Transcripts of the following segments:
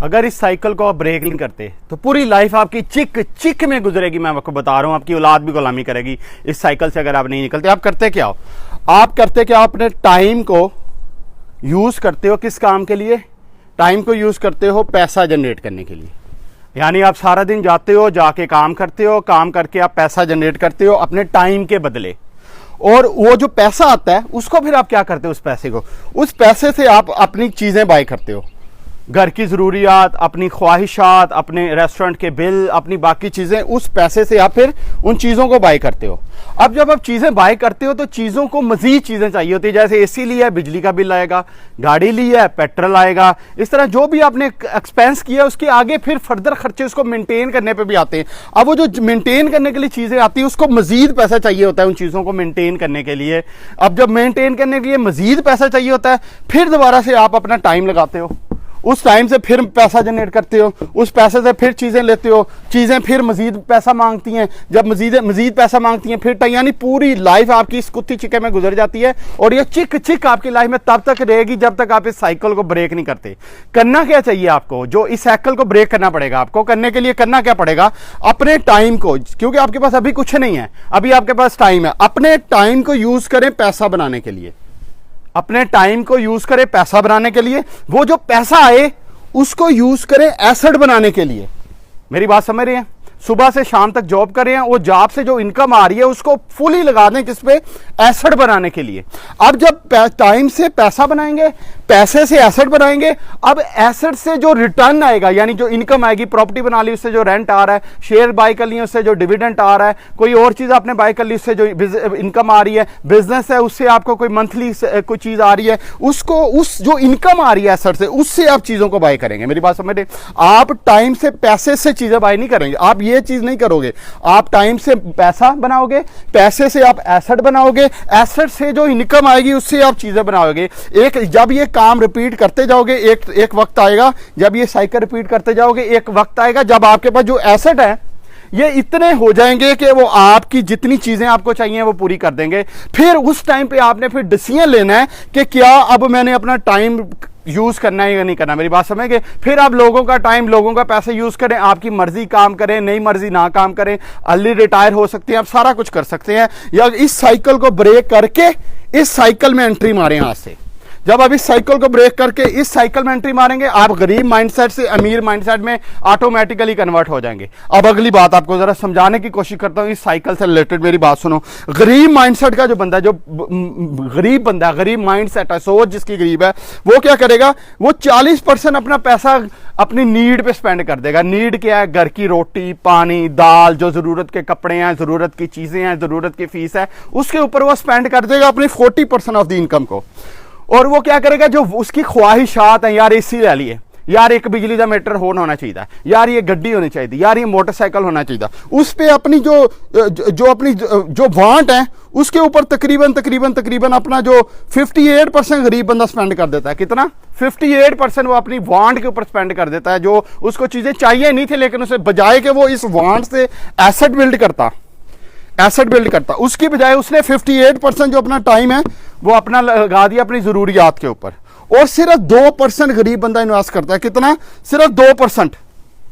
अगर इस साइकिल को आप ब्रेक नहीं करते तो पूरी लाइफ आपकी चिक चिक में गुजरेगी। मैं आपको बता रहा हूं, आपकी औलाद भी गुलामी करेगी इस साइकिल से अगर आप नहीं निकलते। आप करते क्या हो? आप करते क्या? अपने टाइम को यूज करते हो किस काम के लिए? टाइम को यूज करते हो पैसा जनरेट करने के लिए। यानी आप सारा दिन जाते हो, जाके काम करते हो, काम करके आप पैसा जनरेट करते हो अपने टाइम के बदले, और वो जो पैसा आता है उसको फिर आप क्या करते हो? उस पैसे से आप अपनी चीजें बाय करते हो, घर की ज़रूरियात, अपनी ख्वाहिशात, अपने रेस्टोरेंट के बिल, अपनी बाकी चीज़ें, उस पैसे से आप फिर उन चीज़ों को बाय करते हो। अब जब आप चीज़ें बाय करते हो तो चीज़ों को मज़ीद चीज़ें चाहिए होती है। जैसे एसी लिया है, बिजली का बिल आएगा, गाड़ी ली है, पेट्रोल आएगा, इस तरह जो भी आपने एक्सपेंस किया उसके आगे फिर फर्दर खर्चे उसको मेनटेन करने पर भी आते हैं। अब वो जो मेनटेन करने के लिए चीज़ें आती हैं उसको मज़ीद पैसा चाहिए होता है उन चीज़ों को मेनटेन करने के लिए। अब जब मेनटेन करने के लिए मज़ीद पैसा चाहिए होता है, फिर दोबारा से आप अपना टाइम लगाते हो, उस टाइम से फिर पैसा जनरेट करते हो, उस पैसे से फिर चीज़ें लेते हो, चीज़ें फिर मजीद पैसा मांगती हैं, जब मजीद पैसा मांगती हैं फिर यानी पूरी लाइफ आपकी इस कुत्ती चिके में गुजर जाती है। और ये चिक चिक आपकी लाइफ में तब तक रहेगी जब तक आप इस साइकिल को ब्रेक नहीं करते। करना क्या चाहिए आपको? जो इस साइकिल को ब्रेक करना पड़ेगा आपको, करने के लिए करना क्या पड़ेगा? अपने टाइम को, क्योंकि आपके पास अभी कुछ नहीं है, अभी आपके पास टाइम है, अपने टाइम को यूज करें पैसा बनाने के लिए। अपने टाइम को यूज करें पैसा बनाने के लिए। वो जो पैसा आए उसको यूज करें एसेट बनाने के लिए। मेरी बात समझ रहे हैं? सुबह से शाम तक जॉब कर रहे हैं, वो जॉब से जो इनकम आ रही है उसको फुली लगा दें किस पे? एसेट बनाने के लिए। अब जब टाइम से पैसा बनाएंगे, पैसे से एसेट बनाएंगे, अब एसेट से जो रिटर्न आएगा यानी जो इनकम आएगी, प्रॉपर्टी बना ली उससे जो रेंट आ रहा है, शेयर बाय कर लिए उससे जो डिविडेंड आ रहा है, कोई और चीज आपने बाय कर ली उससे जो इनकम आ रही है, बिजनेस है उससे आपको कोई मंथली कोई चीज आ रही है, उसको उस जो इनकम आ रही है एसेट से, उससे आप चीजों को बाय करेंगे। मेरी बात समझ रहे? आप टाइम से पैसे से चीजें बाय नहीं करेंगे, आप ये चीज नहीं करोगे। आप टाइम से पैसा बनाओगे, पैसे से आप एसेट बनाओगे, एसेट से जो इनकम आएगी उससे आप चीजें बनाओगे। जब ये काम रिपीट करते जाओगे, एक वक्त आएगा जब ये साइकिल रिपीट करते जाओगे, एक वक्त आएगा जब आपके पास जो एसेट है ये इतने हो जाएंगे कि वो आपकी जितनी चीजें आपको चाहिए वो पूरी कर देंगे। फिर उस टाइम पे आपने फिर डिसीजन लेना है कि क्या अब मैंने अपना टाइम यूज करना है या नहीं करना। मेरी बात समझेंगे? फिर आप लोगों का टाइम, लोगों का पैसा यूज करें, आपकी मर्जी काम करें, नई मर्जी ना काम करें, अर्ली रिटायर हो सकते हैं, आप सारा कुछ कर सकते हैं। या इस साइकिल को ब्रेक करके इस साइकिल में एंट्री मारें आज से। जब आप इस साइकिल को ब्रेक करके इस साइकिल में एंट्री मारेंगे, आप गरीब माइंडसेट से अमीर माइंडसेट में ऑटोमेटिकली कन्वर्ट हो जाएंगे। अब अगली बात आपको जरा समझाने की कोशिश करता हूं, इस साइकिल से रिलेटेड मेरी बात सुनो। गरीब माइंडसेट का जो बंदा, जो गरीब बंदा, गरीब माइंडसेट है, सोच जिसकी गरीब है, वो क्या करेगा? वो 40% अपना पैसा अपनी नीड पे स्पेंड कर देगा। नीड क्या है? घर की रोटी, पानी, दाल, जो जरूरत के कपड़े हैं, जरूरत की चीजें हैं, जरूरत की फीस है, उसके ऊपर वो स्पेंड कर देगा अपनी 40% ऑफ द इनकम को। और वो क्या करेगा? जो उसकी ख्वाहिशात है, यार एसी ले लिए, यार एक बिजली का मीटर होना चाहिए, यार ये गड्डी होनी चाहिए, यार ये मोटरसाइकिल होना चाहिए, उस पे अपनी जो वांट है उसके ऊपर तकरीबन अपना जो 58% गरीब बंदा स्पेंड कर देता है। कितना? 58% वो अपनी वांट के ऊपर स्पेंड कर देता है, जो उसको चीजें चाहिए नहीं थी, लेकिन उसे बजाय कि वो इस वांट से एसेट बिल्ड करता, उसकी बजाय उसने 58% जो अपना टाइम है वो अपना लगा दिया अपनी जरूरियात के ऊपर। और सिर्फ 2% गरीब बंदा इन्वेस्ट करता है। कितना? सिर्फ 2%।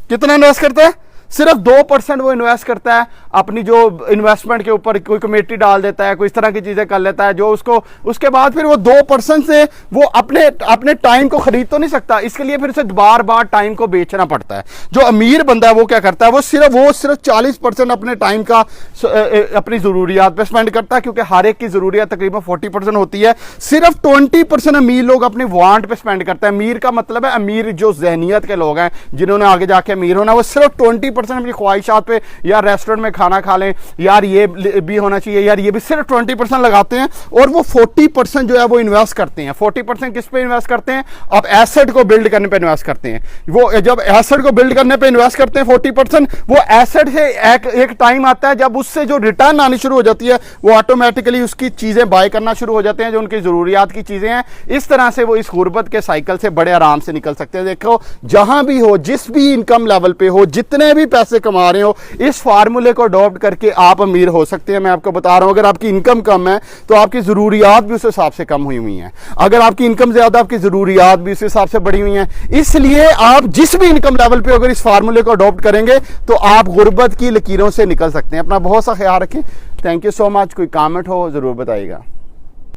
कितना इन्वेस्ट करता है? सिर्फ 2% वो इन्वेस्ट करता है अपनी जो इन्वेस्टमेंट के ऊपर। कोई कमेटी डाल देता है, कोई इस तरह की चीजें कर लेता है, जो उसको उसके बाद फिर वो 2% से वो अपने टाइम को खरीद तो नहीं सकता, इसके लिए फिर उसे बार बार टाइम को बेचना पड़ता है। जो अमीर बंदा है वो क्या करता है? वो सिर्फ 40% अपने टाइम का अपनी जरूरियात पे स्पेंड करता है, क्योंकि हर एक की जरूरियात तकरीबन 40% होती है। सिर्फ 20% अमीर लोग अपनी वांट पे स्पेंड करते हैं। अमीर का मतलब है अमीर जो जहनियत के लोग हैं, जिन्होंने आगे जाके अमीर होना, वो सिर्फ 20% अपनी ख्वाहिशात पे, यार रेस्टोरेंट में खाना खा लें, यार ये भी होना चाहिए, यार ये भी, सिर्फ 20% लगाते हैं। और वो 40% जो है वो इन्वेस्ट करते हैं। 40% किस पे इन्वेस्ट करते हैं? अब एसेट को बिल्ड करने पे इन्वेस्ट करते हैं। वो जब एसेट को बिल्ड करने पे इन्वेस्ट करते हैं 40%, वो एसेट से एक टाइम आता है जब उससे जो रिटर्न आनी शुरू हो जाती है, वो ऑटोमेटिकली उसकी चीजें बाय करना शुरू हो जाते हैं, जो उनकी जरूरियात की चीजें हैं। इस तरह से वो इस गुर्बत के साइकिल से बड़े आराम से निकल सकते हैं। देखो, जहां भी हो, जिस भी इनकम लेवल पे हो, जितने भी पैसे कमा रहे हो, इस फार्मूले को अडॉप्ट करके आप अमीर हो सकते हैं। मैं आपको बता रहा हूं, अगर आपकी इनकम कम है तो आपकी ज़रूरियात भी उस हिसाब से कम हुई हैं। अगर आपकी इनकम ज़्यादा, आपकी ज़रूरियात भी उस हिसाब से बढ़ी हुई हैं। इसलिए आप जिस भी इनकम लेवल पे अगर इस फार्मूले को अडॉप्ट करेंगे तो आप गुर्बत की लकीरों से निकल सकते हैं। अपना बहुत सा ख्याल रखें। Thank you so much. कोई कमेंट हो ज़रूर बताइएगा।